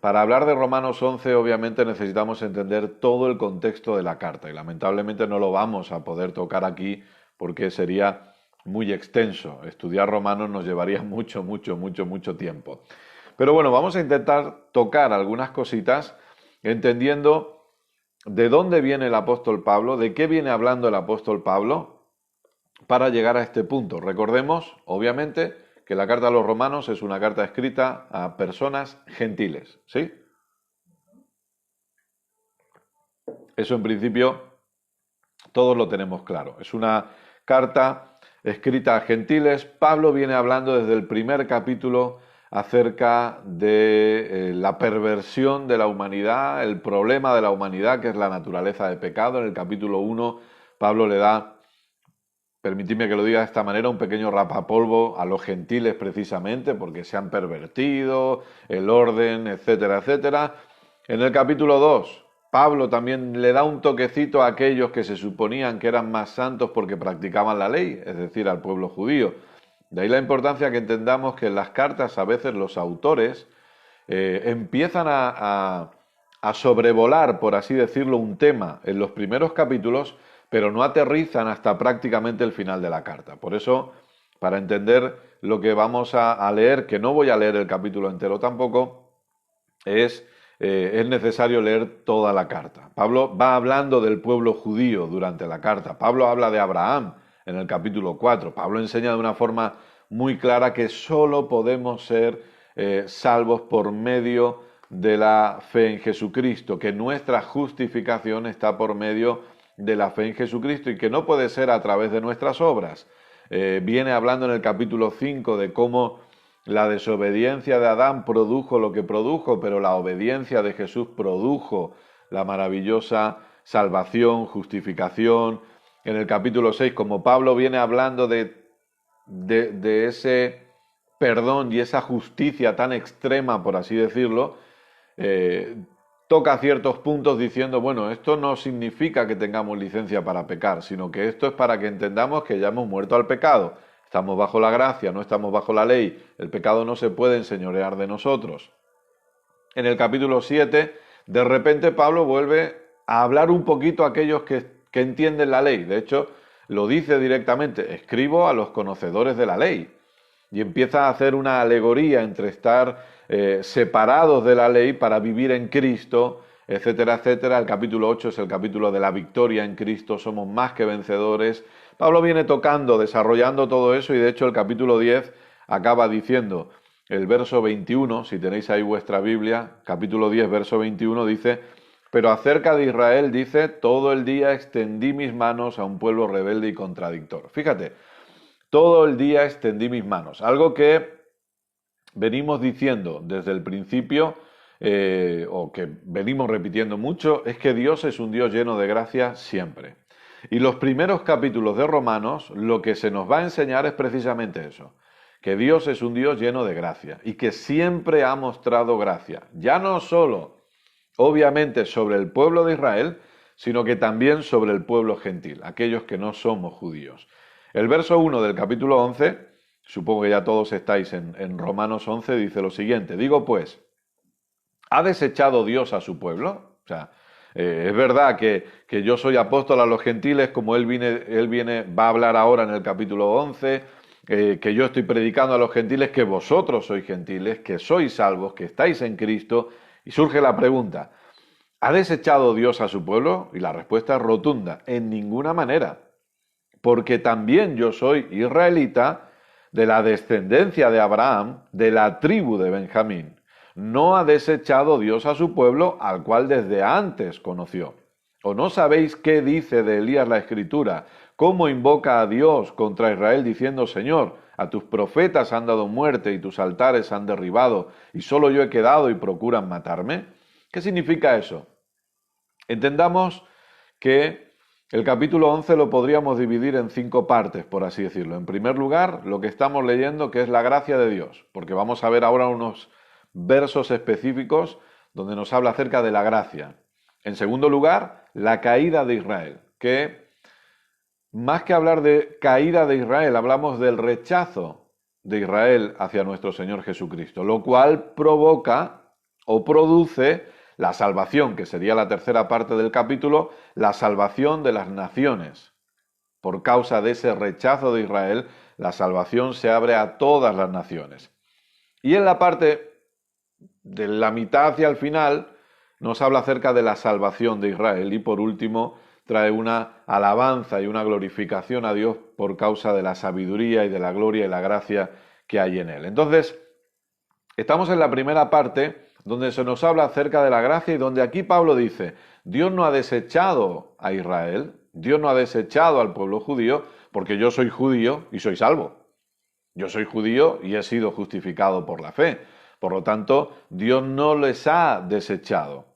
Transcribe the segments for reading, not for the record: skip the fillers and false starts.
Para hablar de Romanos 11, obviamente necesitamos entender todo el contexto de la carta y lamentablemente no lo vamos a poder tocar aquí porque sería muy extenso. Estudiar Romanos nos llevaría mucho tiempo. Pero bueno, vamos a intentar tocar algunas cositas entendiendo de dónde viene el apóstol Pablo, de qué viene hablando el apóstol Pablo para llegar a este punto. Recordemos, obviamente, que la carta a los romanos es una carta escrita a personas gentiles, ¿sí? Eso en principio todos lo tenemos claro. Es una carta escrita a gentiles. Pablo viene hablando desde el primer capítulo acerca de la perversión de la humanidad, el problema de la humanidad, que es la naturaleza de pecado. En el capítulo 1, Pablo le da, permitidme que lo diga de esta manera, un pequeño rapapolvo a los gentiles precisamente, porque se han pervertido, el orden, etcétera, etcétera. En el capítulo 2, Pablo también le da un toquecito a aquellos que se suponían que eran más santos porque practicaban la ley, es decir, al pueblo judío. De ahí la importancia que entendamos que en las cartas a veces los autores empiezan a sobrevolar, por así decirlo, un tema en los primeros capítulos, pero no aterrizan hasta prácticamente el final de la carta. Por eso, para entender lo que vamos a leer, que no voy a leer el capítulo entero tampoco, es necesario leer toda la carta. Pablo va hablando del pueblo judío durante la carta. Pablo habla de Abraham en el capítulo 4. Pablo enseña de una forma muy clara que solo podemos ser salvos por medio de la fe en Jesucristo, que nuestra justificación está por medio de la fe en Jesucristo y que no puede ser a través de nuestras obras. Viene hablando en el capítulo 5 de cómo la desobediencia de Adán produjo lo que produjo, pero la obediencia de Jesús produjo la maravillosa salvación, justificación. En el capítulo 6, como Pablo viene hablando de ese perdón y esa justicia tan extrema, por así decirlo, toca ciertos puntos diciendo, bueno, esto no significa que tengamos licencia para pecar, sino que esto es para que entendamos que ya hemos muerto al pecado. Estamos bajo la gracia, no estamos bajo la ley. El pecado no se puede enseñorear de nosotros. En el capítulo 7, de repente Pablo vuelve a hablar un poquito a aquellos que entienden la ley. De hecho, lo dice directamente, escribo a los conocedores de la ley. Y empieza a hacer una alegoría entre estar separados de la ley para vivir en Cristo, etcétera, etcétera. El capítulo 8 es el capítulo de la victoria en Cristo, somos más que vencedores. Pablo viene tocando, desarrollando todo eso y de hecho el capítulo 10 acaba diciendo, el verso 21, si tenéis ahí vuestra Biblia, capítulo 10, verso 21 dice, pero acerca de Israel dice, todo el día extendí mis manos a un pueblo rebelde y contradictor. Fíjate, todo el día extendí mis manos, algo que venimos diciendo desde el principio, o que venimos repitiendo mucho, es que Dios es un Dios lleno de gracia siempre. Y los primeros capítulos de Romanos lo que se nos va a enseñar es precisamente eso, que Dios es un Dios lleno de gracia y que siempre ha mostrado gracia, ya no solo, obviamente, sobre el pueblo de Israel, sino que también sobre el pueblo gentil, aquellos que no somos judíos. El verso 1 del capítulo 11, supongo que ya todos estáis en Romanos 11, dice lo siguiente, digo pues, ¿ha desechado Dios a su pueblo? O sea, es verdad que yo soy apóstol a los gentiles, como él va a hablar ahora en el capítulo 11, que yo estoy predicando a los gentiles, que vosotros sois gentiles, que sois salvos, que estáis en Cristo, y surge la pregunta, ¿ha desechado Dios a su pueblo? Y la respuesta es rotunda, en ninguna manera, porque también yo soy israelita de la descendencia de Abraham, de la tribu de Benjamín. No ha desechado Dios a su pueblo, al cual desde antes conoció. ¿O no sabéis qué dice de Elías la Escritura? ¿Cómo invoca a Dios contra Israel diciendo, Señor, a tus profetas han dado muerte y tus altares han derribado, y solo yo he quedado y procuran matarme? ¿Qué significa eso? Entendamos que el capítulo 11 lo podríamos dividir en 5 partes, por así decirlo. En primer lugar, lo que estamos leyendo, que es la gracia de Dios, porque vamos a ver ahora unos versos específicos donde nos habla acerca de la gracia. En segundo lugar, la caída de Israel, que más que hablar de caída de Israel, hablamos del rechazo de Israel hacia nuestro Señor Jesucristo, lo cual provoca, o produce la salvación, que sería la tercera parte del capítulo, la salvación de las naciones. Por causa de ese rechazo de Israel, la salvación se abre a todas las naciones. Y en la parte de la mitad hacia el final nos habla acerca de la salvación de Israel y por último trae una alabanza y una glorificación a Dios por causa de la sabiduría y de la gloria y la gracia que hay en él. Entonces, estamos en la primera parte donde se nos habla acerca de la gracia y donde aquí Pablo dice, Dios no ha desechado a Israel, Dios no ha desechado al pueblo judío, porque yo soy judío y soy salvo. Yo soy judío y he sido justificado por la fe. Por lo tanto, Dios no les ha desechado,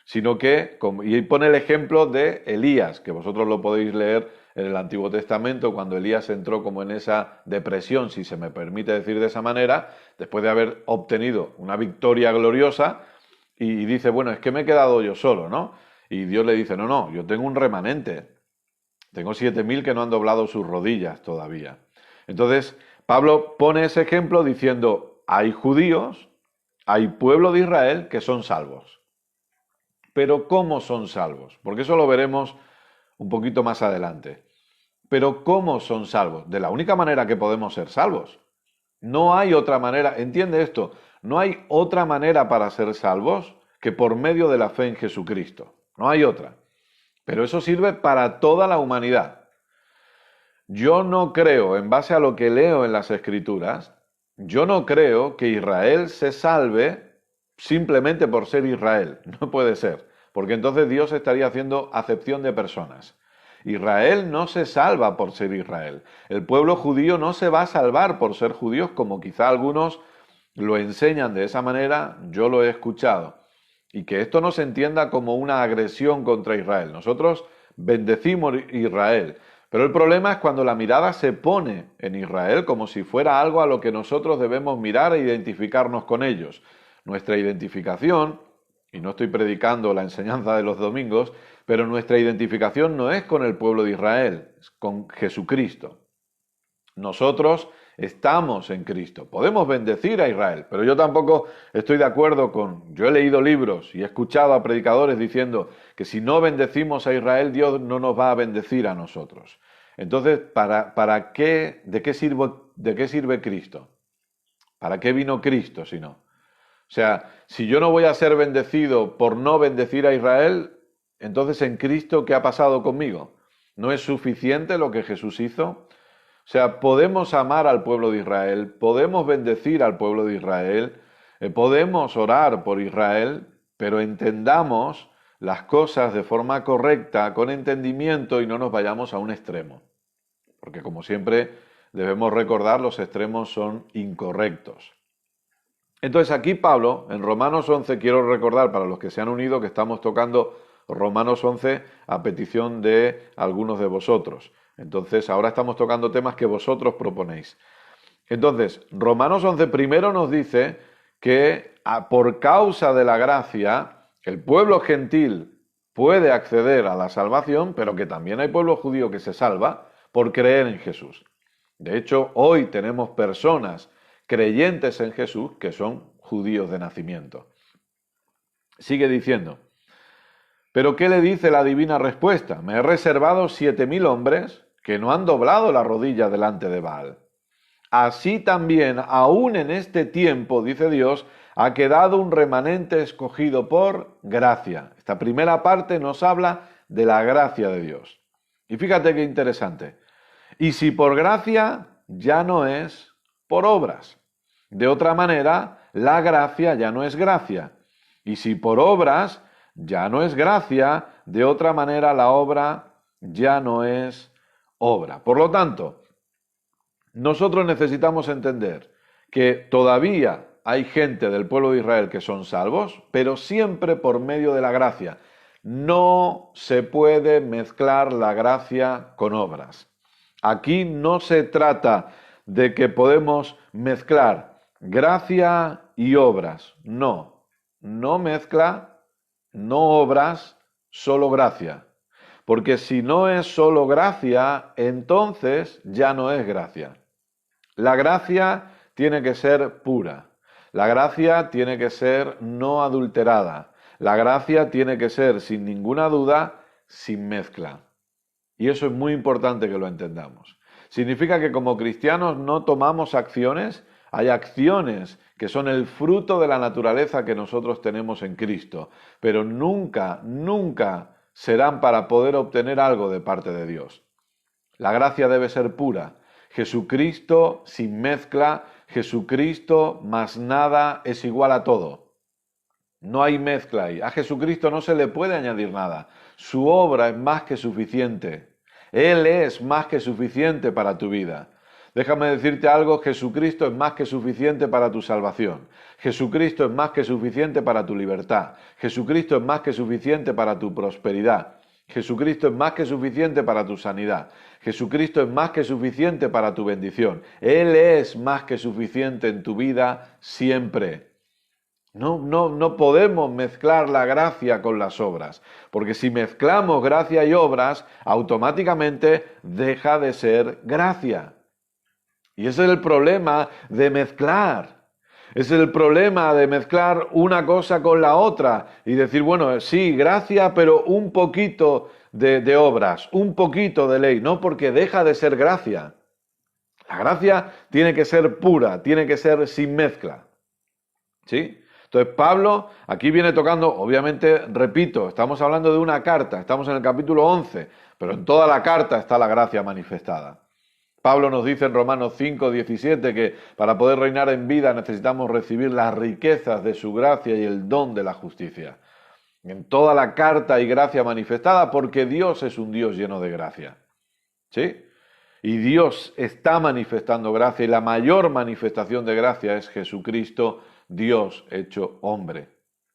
sino que, y pone el ejemplo de Elías, que vosotros lo podéis leer en el Antiguo Testamento, cuando Elías entró como en esa depresión, si se me permite decir de esa manera, después de haber obtenido una victoria gloriosa, y dice, bueno, es que me he quedado yo solo, ¿no? Y Dios le dice, no, yo tengo un remanente, tengo 7.000 que no han doblado sus rodillas todavía. Entonces, Pablo pone ese ejemplo diciendo, hay judíos, hay pueblo de Israel que son salvos. Pero ¿cómo son salvos? Porque eso lo veremos un poquito más adelante. Pero ¿cómo son salvos? De la única manera que podemos ser salvos. No hay otra manera, entiende esto, no hay otra manera para ser salvos que por medio de la fe en Jesucristo. No hay otra. Pero eso sirve para toda la humanidad. Yo no creo, en base a lo que leo en las Escrituras, yo no creo que Israel se salve simplemente por ser Israel. No puede ser, porque entonces Dios estaría haciendo acepción de personas. Israel no se salva por ser Israel. El pueblo judío no se va a salvar por ser judíos, como quizá algunos lo enseñan de esa manera, yo lo he escuchado. Y que esto no se entienda como una agresión contra Israel. Nosotros bendecimos Israel. Pero el problema es cuando la mirada se pone en Israel como si fuera algo a lo que nosotros debemos mirar e identificarnos con ellos. Nuestra identificación, y no estoy predicando la enseñanza de los domingos, pero nuestra identificación no es con el pueblo de Israel, es con Jesucristo. Nosotros estamos en Cristo. Podemos bendecir a Israel, pero yo tampoco estoy de acuerdo con... Yo he leído libros y he escuchado a predicadores diciendo que si no bendecimos a Israel, Dios no nos va a bendecir a nosotros. Entonces, ¿para qué? ¿De qué sirve Cristo? ¿Para qué vino Cristo si no? O sea, si yo no voy a ser bendecido por no bendecir a Israel, entonces en Cristo, ¿qué ha pasado conmigo? ¿No es suficiente lo que Jesús hizo? O sea, podemos amar al pueblo de Israel, podemos bendecir al pueblo de Israel, podemos orar por Israel, pero entendamos las cosas de forma correcta, con entendimiento y no nos vayamos a un extremo. Porque como siempre debemos recordar, los extremos son incorrectos. Entonces aquí Pablo, en Romanos 11, quiero recordar para los que se han unido que estamos tocando Romanos 11 a petición de algunos de vosotros. Entonces ahora estamos tocando temas que vosotros proponéis. Entonces, Romanos 11 primero nos dice que por causa de la gracia, el pueblo gentil puede acceder a la salvación, pero que también hay pueblo judío que se salva por creer en Jesús. De hecho, hoy tenemos personas creyentes en Jesús que son judíos de nacimiento. Sigue diciendo, ¿pero qué le dice la divina respuesta? Me he reservado 7.000 hombres que no han doblado la rodilla delante de Baal. Así también, aún en este tiempo, dice Dios, ha quedado un remanente escogido por gracia. Esta primera parte nos habla de la gracia de Dios. Y fíjate qué interesante. Y si por gracia, ya no es por obras. De otra manera, la gracia ya no es gracia. Y si por obras, ya no es gracia, de otra manera la obra ya no es obra. Por lo tanto, nosotros necesitamos entender que todavía hay gente del pueblo de Israel que son salvos, pero siempre por medio de la gracia. No se puede mezclar la gracia con obras. Aquí no se trata de que podemos mezclar gracia y obras. No mezcla, no obras, solo gracia. Porque si no es solo gracia, entonces ya no es gracia. La gracia tiene que ser pura. La gracia tiene que ser no adulterada. La gracia tiene que ser, sin ninguna duda, sin mezcla. Y eso es muy importante que lo entendamos. Significa que como cristianos no tomamos acciones, hay acciones que son el fruto de la naturaleza que nosotros tenemos en Cristo, pero nunca, nunca serán para poder obtener algo de parte de Dios. La gracia debe ser pura. Jesucristo sin mezcla, Jesucristo más nada es igual a todo. No hay mezcla ahí. A Jesucristo no se le puede añadir nada. Su obra es más que suficiente. Él es más que suficiente para tu vida. Déjame decirte algo, Jesucristo es más que suficiente para tu salvación. Jesucristo es más que suficiente para tu libertad. Jesucristo es más que suficiente para tu prosperidad. Jesucristo es más que suficiente para tu sanidad. Jesucristo es más que suficiente para tu bendición. Él es más que suficiente en tu vida siempre. No podemos mezclar la gracia con las obras, porque si mezclamos gracia y obras, automáticamente deja de ser gracia. Y ese es el problema de mezclar. Ese es el problema de mezclar una cosa con la otra y decir, bueno, sí, gracia, pero un poquito de obras, un poquito de ley, no, porque deja de ser gracia. La gracia tiene que ser pura, tiene que ser sin mezcla. ¿Sí? Entonces Pablo aquí viene tocando, obviamente, repito, estamos hablando de una carta, estamos en el capítulo 11, pero en toda la carta está la gracia manifestada. Pablo nos dice en Romanos 5:17 que para poder reinar en vida necesitamos recibir las riquezas de su gracia y el don de la justicia. En toda la carta hay gracia manifestada porque Dios es un Dios lleno de gracia. ¿Sí? Y Dios está manifestando gracia y la mayor manifestación de gracia es Jesucristo, Dios hecho hombre.